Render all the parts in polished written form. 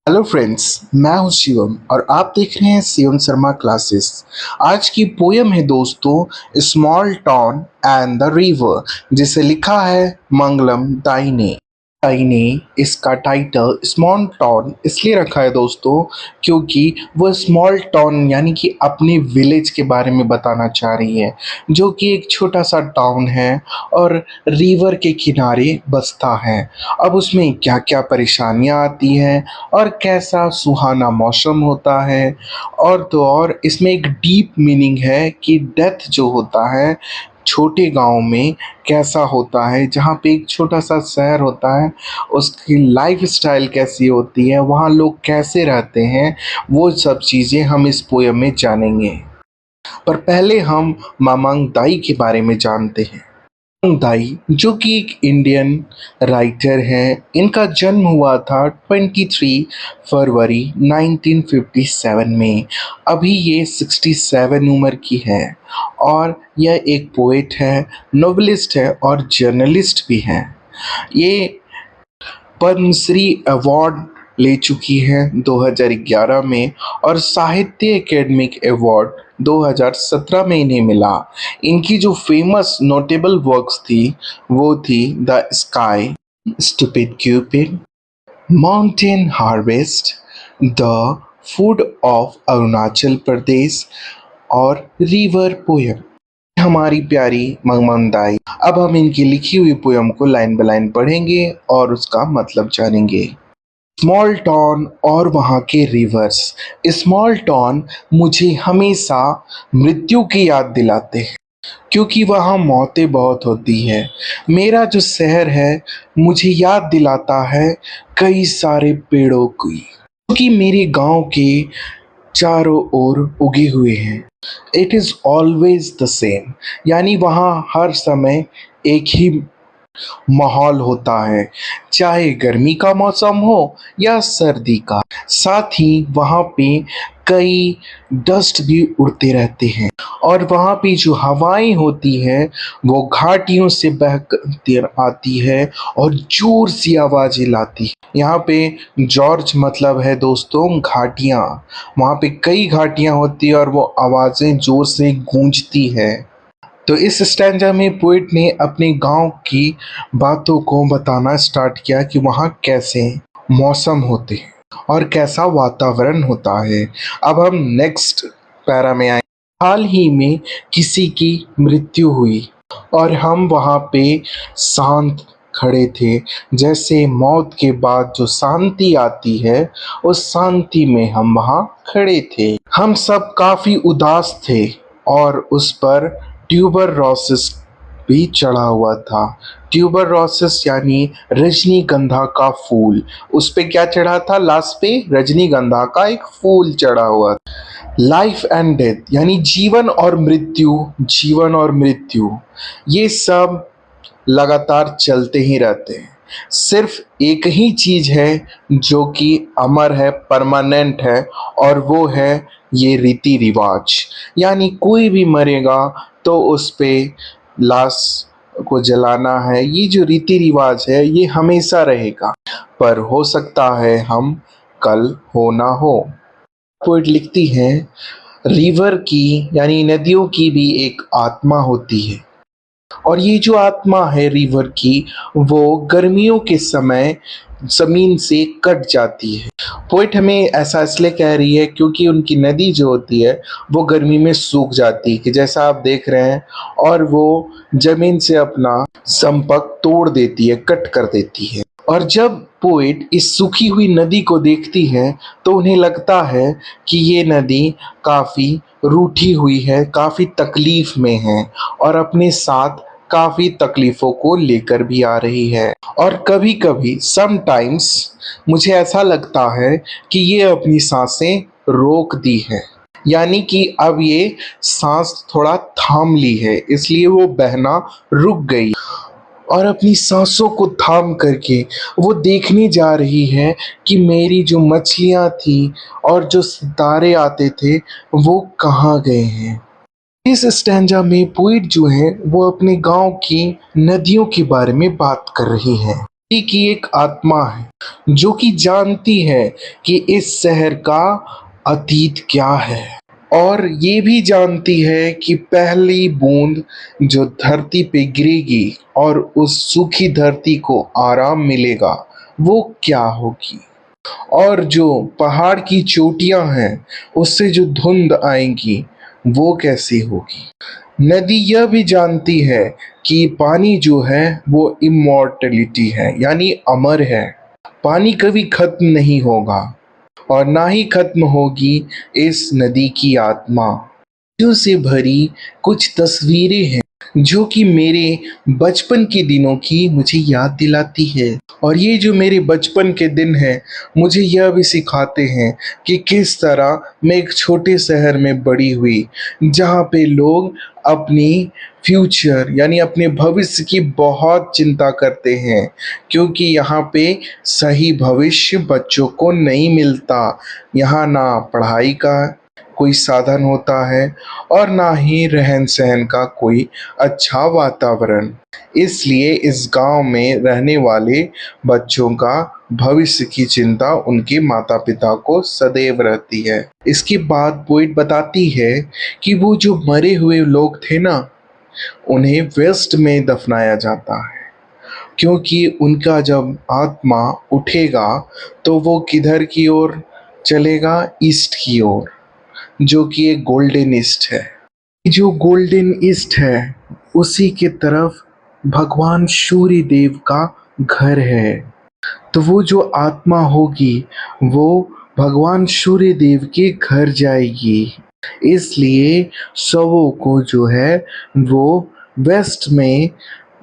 Hello friends, मैं हूं शिवम और आप देख रहे हैं शिवम शर्मा क्लासेस। आज की पोयम है दोस्तों small town and the river, जिसे लिखा है मंगलम दाई ने इसका टाइटल स्मॉल टाउन इसलिए रखा है दोस्तों क्योंकि वो स्मॉल टाउन यानी कि अपने विलेज के बारे में बताना चाह रही है, जो कि एक छोटा सा टाउन है और रिवर के किनारे बसता है। अब उसमें क्या क्या परेशानियां आती हैं और कैसा सुहाना मौसम होता है, और तो और इसमें एक डीप मीनिंग है कि डेथ जो होता है छोटे गांव में कैसा होता है, जहाँ पे एक छोटा सा शहर होता है उसकी लाइफ स्टाइल कैसी होती है, वहाँ लोग कैसे रहते हैं, वो सब चीज़ें हम इस पोयम में जानेंगे। पर पहले हम मामांग दाई के बारे में जानते हैं। दाई जो कि एक इंडियन राइटर हैं, इनका जन्म हुआ था 23 फरवरी 1957 में। अभी ये 67 उम्र की है और यह एक पोएट है, नोवेलिस्ट है और जर्नलिस्ट भी हैं। ये पद्मश्री अवार्ड ले चुकी हैं 2011 में और साहित्य एकेडमिक अवार्ड 2017 में इन्हें मिला। इनकी जो फेमस नोटेबल वर्क्स थी वो थी the sky, stupid cupid, mountain harvest, the food of Arunachal Pradesh और रिवर पोयम। हमारी प्यारी मंगमंदाई। अब हम इनकी लिखी हुई पोयम को लाइन बाय लाइन पढ़ेंगे और उसका मतलब जानेंगे। स्मॉल टाउन और वहाँ के रिवर्स। स्मॉल टाउन मुझे हमेशा मृत्यु की याद दिलाते हैं क्योंकि वहाँ मौतें बहुत होती है। मेरा जो शहर है मुझे याद दिलाता है कई सारे पेड़ों की, क्योंकि मेरे गांव के चारों ओर उगे हुए हैं। It is always the same, यानी वहाँ हर समय एक ही माहौल होता है, चाहे गर्मी का मौसम हो या सर्दी का। साथ ही वहाँ पे कई डस्ट भी उड़ते रहते हैं और वहाँ पे जो हवाएं होती हैं वो घाटियों से बह कर आती है और जोर सी आवाजें लाती है। यहाँ पे जॉर्ज मतलब है दोस्तों घाटियाँ। वहाँ पे कई घाटियाँ होती है और वो आवाजें जोर से गूंजती है। तो इस स्टैंजा में पोएट ने अपने गांव की बातों को बताना स्टार्ट किया कि वहाँ कैसे मौसम होते हैं और कैसा वातावरण होता है। अब हम नेक्स्ट पैरा में आए। हाल ही में किसी की मृत्यु हुई और हम वहाँ पे शांत खड़े थे, जैसे मौत के बाद जो शांति आती है उस शांति में हम वहाँ खड़े थे। हम सब काफी उदास थे और उस पर ट्यूबररोसिस भी चढ़ा हुआ था। ट्यूबररोसिस यानी रजनीगंधा का फूल। उस पे क्या चढ़ा था? लास्ट पे रजनीगंधा का एक फूल चढ़ा हुआ था। लाइफ एंड डेथ यानी जीवन और मृत्यु, जीवन और मृत्यु ये सब लगातार चलते ही रहते हैं। सिर्फ एक ही चीज है जो कि अमर है, परमानेंट है, और वो है ये रीति रिवाज। यानी कोई भी मरेगा तो उस पे लाश को जलाना है। ये जो रीति रिवाज है ये हमेशा रहेगा, पर हो सकता है हम कल हो ना हो। पोएट लिखती है रिवर की यानी नदियों की भी एक आत्मा होती है और ये जो आत्मा है रिवर की वो गर्मियों के समय जमीन से कट जाती है। पोइट हमें ऐसा इसलिए कह रही है क्योंकि उनकी नदी जो होती है वो गर्मी में सूख जाती है, कि जैसा आप देख रहे हैं, और वो जमीन से अपना संपर्क तोड़ देती है, कट कर देती है। और जब पोएट इस सूखी हुई नदी को देखती है तो उन्हें लगता है कि ये नदी काफ़ी रूठी हुई है, काफ़ी तकलीफ में है और अपने साथ काफ़ी तकलीफ़ों को लेकर भी आ रही है। और कभी कभी समटाइम्स मुझे ऐसा लगता है कि ये अपनी सांसें रोक दी है, यानी कि अब ये सांस थोड़ा थाम ली है, इसलिए वो बहना रुक गई और अपनी सांसों को थाम करके वो देखने जा रही है कि मेरी जो मछलियाँ थी और जो सितारे आते थे वो कहाँ गए हैं। इस स्टैंजा में पोइट जो है वो अपने गांव की नदियों के बारे में बात कर रही है। की एक आत्मा है जो कि जानती है कि इस शहर का अतीत क्या है और ये भी जानती है कि पहली बूंद जो धरती पे गिरेगी और उस सूखी धरती को आराम मिलेगा वो क्या होगी। और जो पहाड़ की चोटियां हैं उससे जो धुंध आएगी वो कैसी होगी। नदी यह भी जानती है कि पानी जो है वो इमॉर्टलिटी है यानी अमर है। पानी कभी खत्म नहीं होगा और ना ही खत्म होगी इस नदी की आत्मा। खुशियों से भरी कुछ तस्वीरें हैं जो कि मेरे बचपन के दिनों की मुझे याद दिलाती है। और ये जो मेरे बचपन के दिन हैं मुझे यह भी सिखाते हैं कि किस तरह मैं एक छोटे शहर में बड़ी हुई जहाँ पे लोग अपनी फ्यूचर यानी अपने भविष्य की बहुत चिंता करते हैं क्योंकि यहाँ पे सही भविष्य बच्चों को नहीं मिलता। यहाँ ना पढ़ाई का कोई साधन होता है और ना ही रहन सहन का कोई अच्छा वातावरण। इसलिए इस गांव में रहने वाले बच्चों का भविष्य की चिंता उनके माता पिता को सदैव रहती है। इसके बाद पोइट बताती है कि वो जो मरे हुए लोग थे ना उन्हें वेस्ट में दफनाया जाता है क्योंकि उनका जब आत्मा उठेगा तो वो किधर की ओर चलेगा, ईस्ट की ओर, जो कि एक गोल्डन ईस्ट है। जो गोल्डन ईस्ट है उसी के तरफ भगवान सूर्य देव का घर है। तो वो जो आत्मा होगी वो भगवान सूर्य देव के घर जाएगी। इसलिए शवों को जो है वो वेस्ट में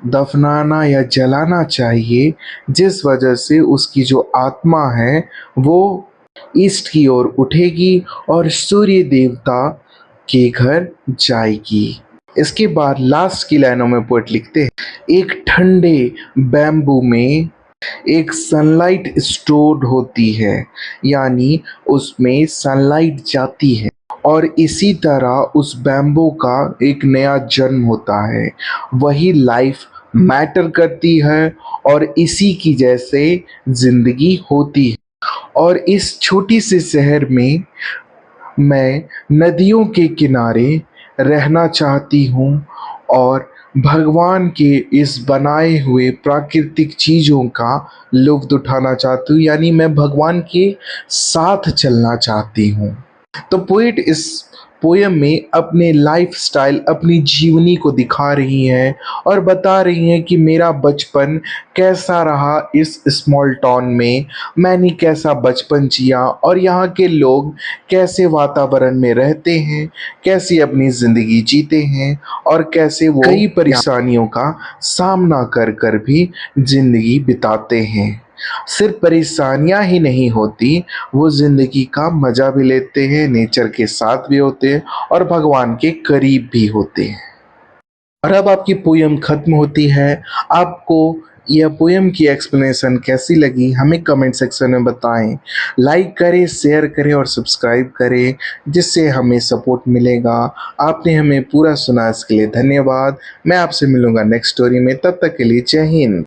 दफनाना या जलाना चाहिए जिस वजह से उसकी जो आत्मा है वो ईस्ट की ओर उठेगी और सूर्य देवता के घर जाएगी। इसके बाद लास्ट की लाइनों में पोएट लिखते हैं एक ठंडे बैम्बू में एक सनलाइट स्टोर्ड होती है यानी उसमें सनलाइट जाती है और इसी तरह उस बैम्बू का एक नया जन्म होता है। वही लाइफ मैटर करती है और इसी की जैसे जिंदगी होती है। और इस छोटी से शहर में मैं नदियों के किनारे रहना चाहती हूँ और भगवान के इस बनाए हुए प्राकृतिक चीज़ों का लुत्फ़ उठाना चाहती हूँ यानी मैं भगवान के साथ चलना चाहती हूँ। तो पोएट इस पोयम में अपने लाइफस्टाइल अपनी जीवनी को दिखा रही हैं और बता रही हैं कि मेरा बचपन कैसा रहा इस स्मॉल टाउन में, मैंने कैसा बचपन जिया और यहाँ के लोग कैसे वातावरण में रहते हैं, कैसी अपनी ज़िंदगी जीते हैं और कैसे वो कई परेशानियों का सामना कर कर भी ज़िंदगी बिताते हैं। सिर्फ परेशानियां ही नहीं होती, वो जिंदगी का मजा भी लेते हैं, नेचर के साथ भी होते हैं और भगवान के करीब भी होते हैं। और अब आपकी पोयम खत्म होती है। आपको यह पोयम की एक्सप्लेनेशन कैसी लगी हमें कमेंट सेक्शन में बताएं। लाइक करें, शेयर करें और सब्सक्राइब करें जिससे हमें सपोर्ट मिलेगा। आपने हमें पूरा सुना इसके लिए धन्यवाद। मैं आपसे मिलूंगा नेक्स्ट स्टोरी में, तब तक के लिए जय हिंद।